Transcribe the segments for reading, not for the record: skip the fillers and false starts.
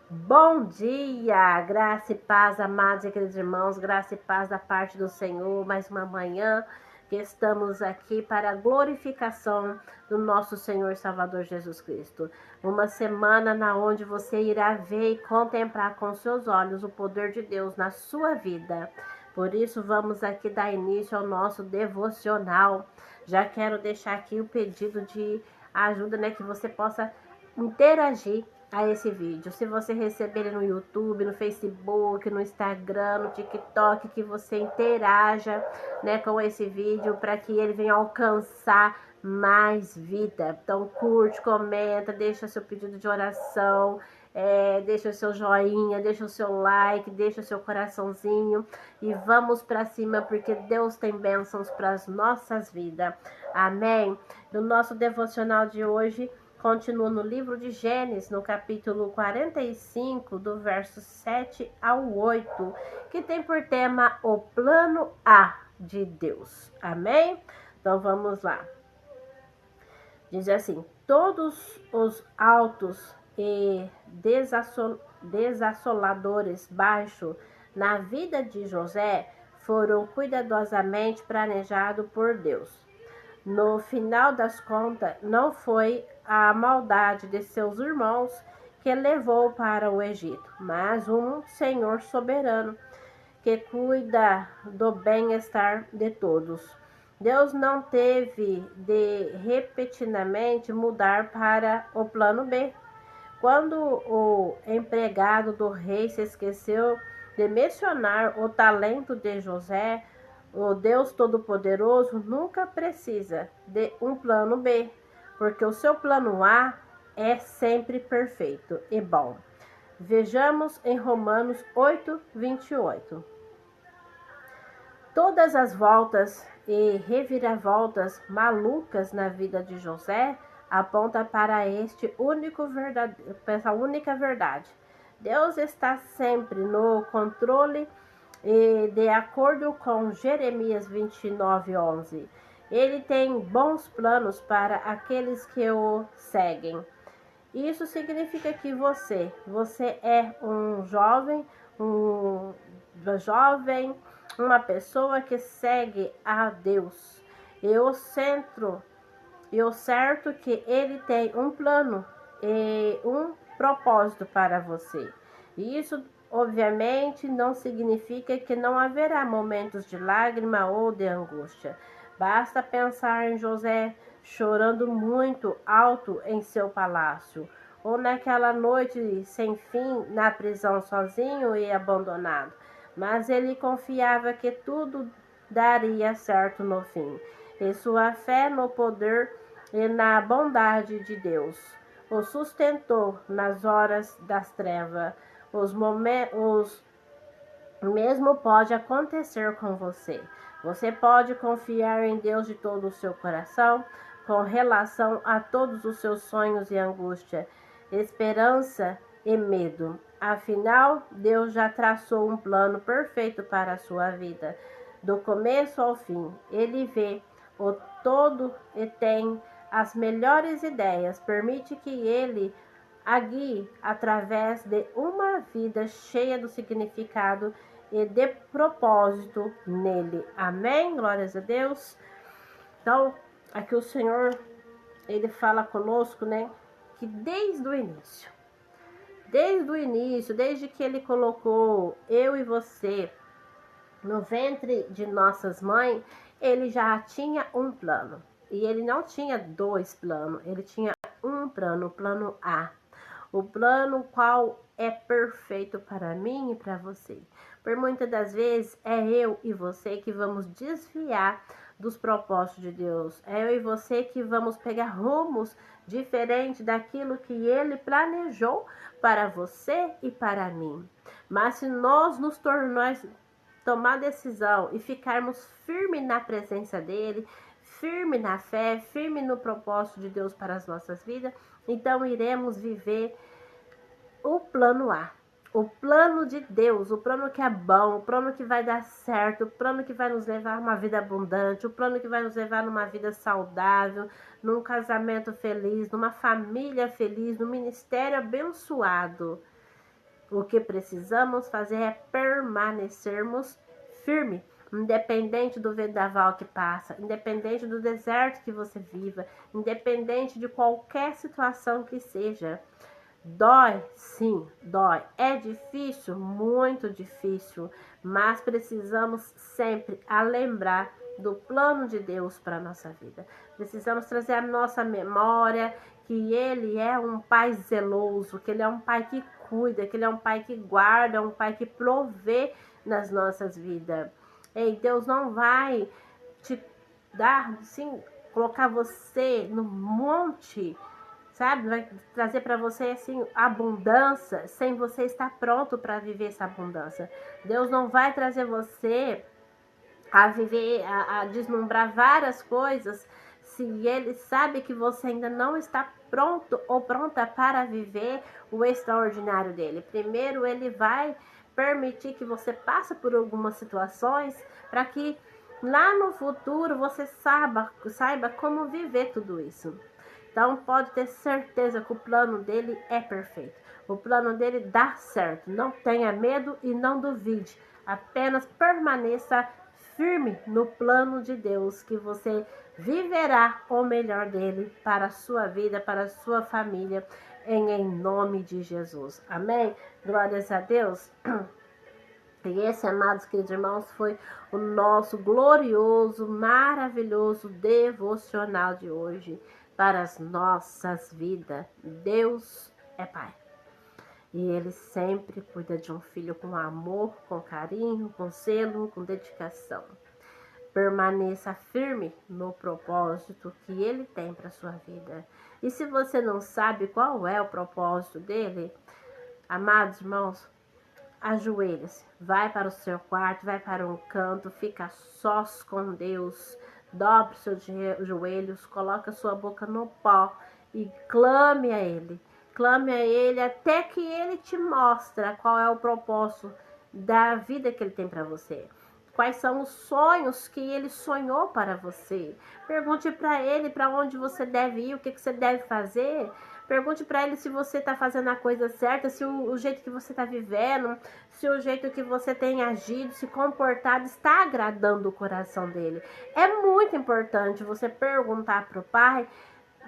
Bom dia, graça e paz, amados e queridos irmãos, graça e paz da parte do Senhor. Mais uma manhã que estamos aqui para a glorificação do nosso Senhor e Salvador Jesus Cristo. Uma semana na onde você irá ver e contemplar com seus olhos o poder de Deus na sua vida. Por isso, vamos aqui dar início ao nosso devocional. Já quero deixar aqui o pedido de ajuda, que você possa interagir a esse vídeo. Se você receber ele no YouTube, no Facebook, no Instagram, no TikTok, que você interaja, com esse vídeo para que ele venha alcançar mais vida. Então curte, comenta, deixa seu pedido de oração, deixa o seu joinha, deixa o seu like, deixa o seu coraçãozinho e vamos para cima porque Deus tem bênçãos para as nossas vidas. Amém? No nosso devocional de hoje, continua no livro de Gênesis, no capítulo 45, do verso 7 ao 8, que tem por tema o plano A de Deus. Amém? Então vamos lá. Diz assim: todos os altos e desasoladores baixos na vida de José foram cuidadosamente planejados por Deus. No final das contas, não foi a maldade de seus irmãos que levou para o Egito, mas um Senhor soberano que cuida do bem-estar de todos. Deus não teve de repentinamente mudar para o plano B. Quando o empregado do rei se esqueceu de mencionar o talento de José, o Deus Todo-Poderoso nunca precisa de um plano B, porque o seu plano A é sempre perfeito e bom. Vejamos em Romanos 8, 28. Todas as voltas e reviravoltas malucas na vida de José apontam para essa única verdade. Deus está sempre no controle e, de acordo com Jeremias 29:11, ele tem bons planos para aqueles que o seguem. Isso significa que você é um jovem, uma pessoa que segue a Deus. E o certo que ele tem um plano e um propósito para você. E isso, obviamente, não significa que não haverá momentos de lágrima ou de angústia. Basta pensar em José chorando muito alto em seu palácio, ou naquela noite sem fim na prisão sozinho e abandonado. Mas ele confiava que tudo daria certo no fim. E sua fé no poder e na bondade de Deus o sustentou nas horas das trevas. O mesmo pode acontecer com você. Você pode confiar em Deus de todo o seu coração com relação a todos os seus sonhos e angústia, esperança e medo. Afinal, Deus já traçou um plano perfeito para a sua vida, do começo ao fim. Ele vê o todo e tem as melhores ideias. Permite que ele a guie através de uma vida cheia do significado e de propósito nele. Amém? Glórias a Deus. Então, aqui o Senhor, ele fala conosco, que desde o início, desde que ele colocou eu e você no ventre de nossas mães, ele já tinha um plano. E ele não tinha dois planos, ele tinha um plano, o plano A. O plano qual é perfeito para mim e para você. Por muitas das vezes é eu e você que vamos desviar dos propósitos de Deus. É eu e você que vamos pegar rumos diferentes daquilo que Ele planejou para você e para mim. Mas se nós nos tornarmos tomar decisão e ficarmos firmes na presença dele, firme na fé, firme no propósito de Deus para as nossas vidas, então iremos viver o plano A, o plano de Deus, o plano que é bom, o plano que vai dar certo, o plano que vai nos levar a uma vida abundante, o plano que vai nos levar numa vida saudável, num casamento feliz, numa família feliz, num ministério abençoado. O que precisamos fazer é permanecermos firmes, independente do vendaval que passa, independente do deserto que você viva, independente de qualquer situação que seja. Dói, sim, dói. É difícil, muito difícil, mas precisamos sempre lembrar do plano de Deus para a nossa vida. Precisamos trazer à nossa memória que Ele é um Pai zeloso, que Ele é um Pai que cuida, que Ele é um Pai que guarda, um Pai que provê nas nossas vidas. Ei, Deus não vai te dar, sim, colocar você no monte, sabe? Vai trazer para você assim abundância sem você estar pronto para viver essa abundância. Deus não vai trazer você a viver, a deslumbrar várias coisas se Ele sabe que você ainda não está pronto ou pronta para viver o extraordinário dele. Primeiro, Ele vai permitir que você passe por algumas situações para que lá no futuro você saiba como viver tudo isso. Então pode ter certeza que o plano dele é perfeito. O plano dele dá certo. Não tenha medo e não duvide. Apenas permaneça firme no plano de Deus, que você viverá o melhor dele para a sua vida, para a sua família, em nome de Jesus. Amém? Glórias a Deus. E esse, amados queridos irmãos, foi o nosso glorioso, maravilhoso devocional de hoje para as nossas vidas. Deus é Pai. E Ele sempre cuida de um filho com amor, com carinho, com zelo, com dedicação. Permaneça firme no propósito que Ele tem para a sua vida. E se você não sabe qual é o propósito dele, amados irmãos, ajoelhe-se, vai para o seu quarto, vai para um canto, fica sós com Deus, dobre seus joelhos, coloca sua boca no pó e clame a Ele. Clame a Ele até que Ele te mostre qual é o propósito da vida que Ele tem para você. Quais são os sonhos que Ele sonhou para você. Pergunte para Ele para onde você deve ir, o que você deve fazer. Pergunte para Ele se você está fazendo a coisa certa, se o jeito que você está vivendo, se o jeito que você tem agido, se comportado, está agradando o coração dele. É muito importante você perguntar para o Pai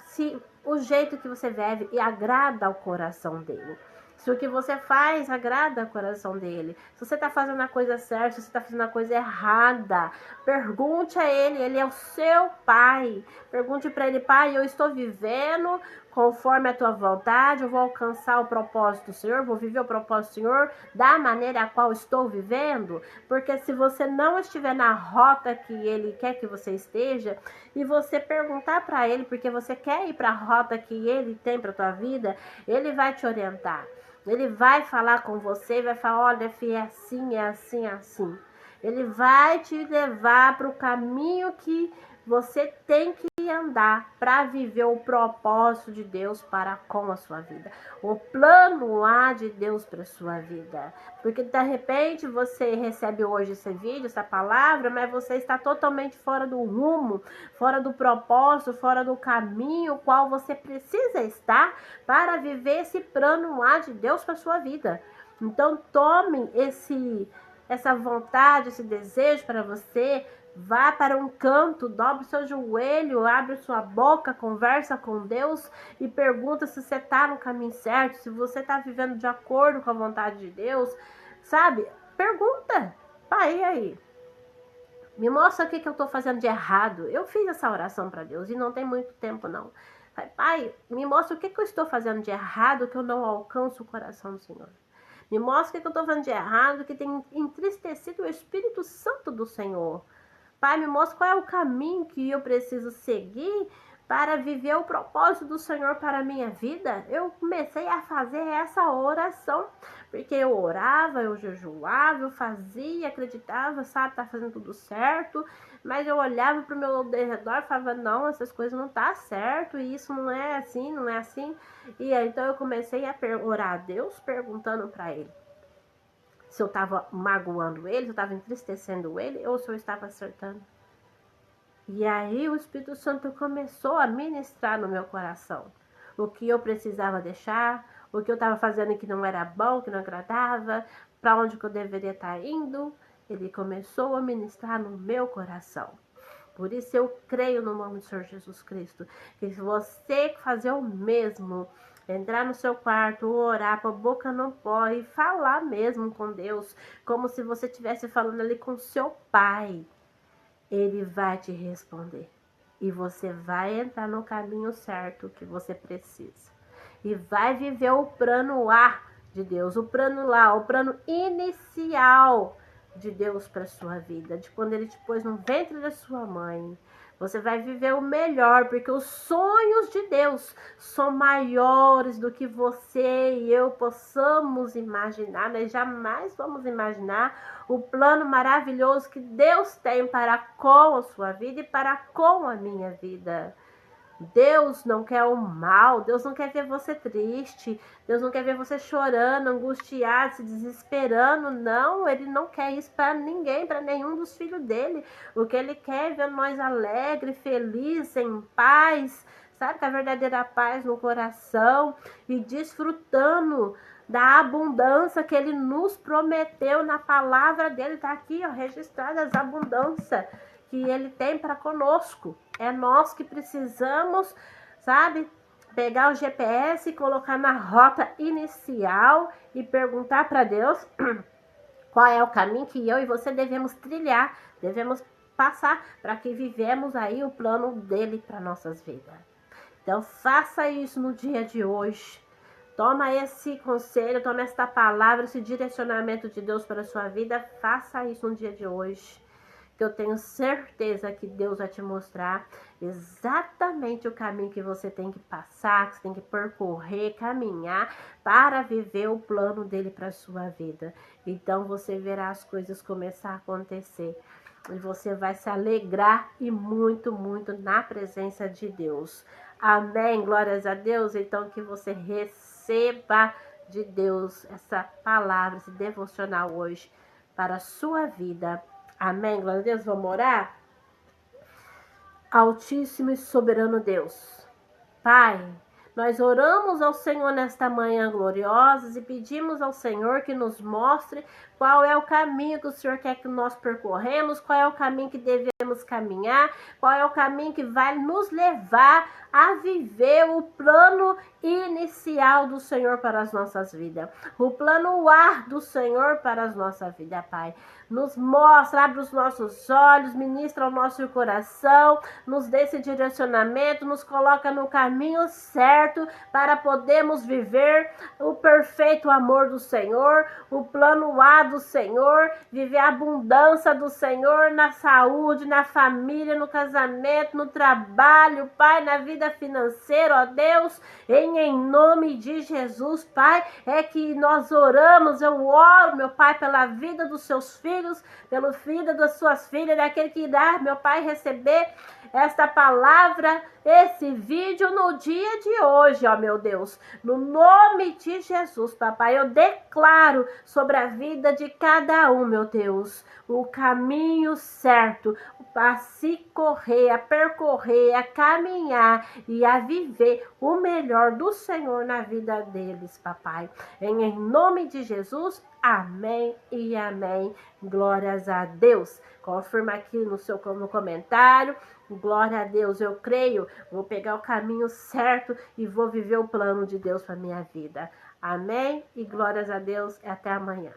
se o jeito que você vive e agrada ao coração dele. Se o que você faz agrada ao coração dele. Se você está fazendo a coisa certa, se você está fazendo a coisa errada. Pergunte a ele, ele é o seu pai. Pergunte para ele, pai, eu estou vivendo conforme a tua vontade, eu vou alcançar o propósito do Senhor, vou viver o propósito do Senhor da maneira a qual estou vivendo. Porque se você não estiver na rota que ele quer que você esteja, e você perguntar para ele, porque você quer ir para a rota que ele tem para a tua vida, ele vai te orientar. Ele vai falar com você, vai falar, olha, filho, é assim, é assim, é assim. Ele vai te levar para o caminho que você tem que andar para viver o propósito de Deus para com a sua vida. O plano A de Deus para a sua vida. Porque de repente você recebe hoje esse vídeo, essa palavra, mas você está totalmente fora do rumo, fora do propósito, fora do caminho qual você precisa estar para viver esse plano A de Deus para a sua vida. Então tome essa vontade, esse desejo para você. Vá para um canto, dobre seu joelho, abre sua boca, conversa com Deus e pergunta se você está no caminho certo, se você está vivendo de acordo com a vontade de Deus, sabe? Pergunta, pai, e aí? Me mostra o que eu estou fazendo de errado. Eu fiz essa oração para Deus e não tem muito tempo não. Pai, me mostra o que eu estou fazendo de errado que eu não alcanço o coração do Senhor. Me mostra o que eu estou fazendo de errado que tem entristecido o Espírito Santo do Senhor. Pai, me mostra qual é o caminho que eu preciso seguir para viver o propósito do Senhor para a minha vida. Eu comecei a fazer essa oração, porque eu orava, eu jejuava, eu fazia, acreditava, sabe, tá fazendo tudo certo, mas eu olhava para o meu redor e falava, não, essas coisas não tá certo, e isso não é assim, não é assim. E aí, então eu comecei a orar a Deus, perguntando para Ele se eu estava magoando ele, se eu estava entristecendo ele, ou se eu estava acertando. E aí o Espírito Santo começou a ministrar no meu coração o que eu precisava deixar, o que eu estava fazendo que não era bom, que não agradava, para onde que eu deveria estar indo. Ele começou a ministrar no meu coração. Por isso eu creio no nome do Senhor Jesus Cristo, que se você fazer o mesmo, entrar no seu quarto, orar, com a boca no pó e falar mesmo com Deus, como se você estivesse falando ali com seu pai, ele vai te responder. E você vai entrar no caminho certo que você precisa. E vai viver o plano A de Deus, o plano lá, o plano inicial de Deus para sua vida, de quando ele te pôs no ventre da sua mãe. Você vai viver o melhor, porque os sonhos de Deus são maiores do que você e eu possamos imaginar. Nós jamais vamos imaginar o plano maravilhoso que Deus tem para com a sua vida e para com a minha vida. Deus não quer o mal, Deus não quer ver você triste, Deus não quer ver você chorando, angustiado, se desesperando, não, Ele não quer isso para ninguém, para nenhum dos filhos dele. O que Ele quer é ver nós alegres, felizes, em paz, sabe, com a verdadeira paz no coração e desfrutando da abundância que Ele nos prometeu na palavra dele. Está aqui, ó, registrada as abundâncias que Ele tem para conosco. É nós que precisamos, sabe, pegar o GPS e colocar na rota inicial e perguntar para Deus qual é o caminho que eu e você devemos trilhar, devemos passar para que vivemos aí o plano dele para nossas vidas. Então faça isso no dia de hoje. Toma esse conselho, toma esta palavra, esse direcionamento de Deus para a sua vida. Faça isso no dia de hoje, que eu tenho certeza que Deus vai te mostrar exatamente o caminho que você tem que passar, que você tem que percorrer, caminhar para viver o plano dele para a sua vida. Então você verá as coisas começar a acontecer e você vai se alegrar e muito, muito na presença de Deus. Amém, glórias a Deus. Então que você receba de Deus essa palavra, esse devocional hoje para a sua vida. Amém, glória a Deus, vamos orar? Altíssimo e soberano Deus, Pai, nós oramos ao Senhor nesta manhã gloriosa e pedimos ao Senhor que nos mostre qual é o caminho que o Senhor quer que nós percorremos, qual é o caminho que devemos caminhar, qual é o caminho que vai nos levar a viver o plano inicial do Senhor para as nossas vidas, o plano A do Senhor para as nossas vidas, Pai. Nos mostra, abre os nossos olhos, ministra o nosso coração, nos dê esse direcionamento, nos coloca no caminho certo para podermos viver o perfeito amor do Senhor, o plano A do Senhor, viver a abundância do Senhor na saúde, na família, no casamento, no trabalho, Pai, na vida financeira, ó Deus, em nome de Jesus, Pai, é que nós oramos, eu oro, meu Pai, pela vida dos seus filhos, pelo filho das suas filhas, daquele que irá, meu Pai, receber esta palavra, esse vídeo no dia de hoje, ó meu Deus, no nome de Jesus, papai, eu declaro sobre a vida de cada um, meu Deus, o caminho certo a se correr, a percorrer, a caminhar e a viver o melhor do Senhor na vida deles, papai, em nome de Jesus, amém e amém, glórias a Deus. Confirma aqui no comentário. Glória a Deus, eu creio, vou pegar o caminho certo e vou viver o plano de Deus para minha vida. Amém? E glórias a Deus, e até amanhã.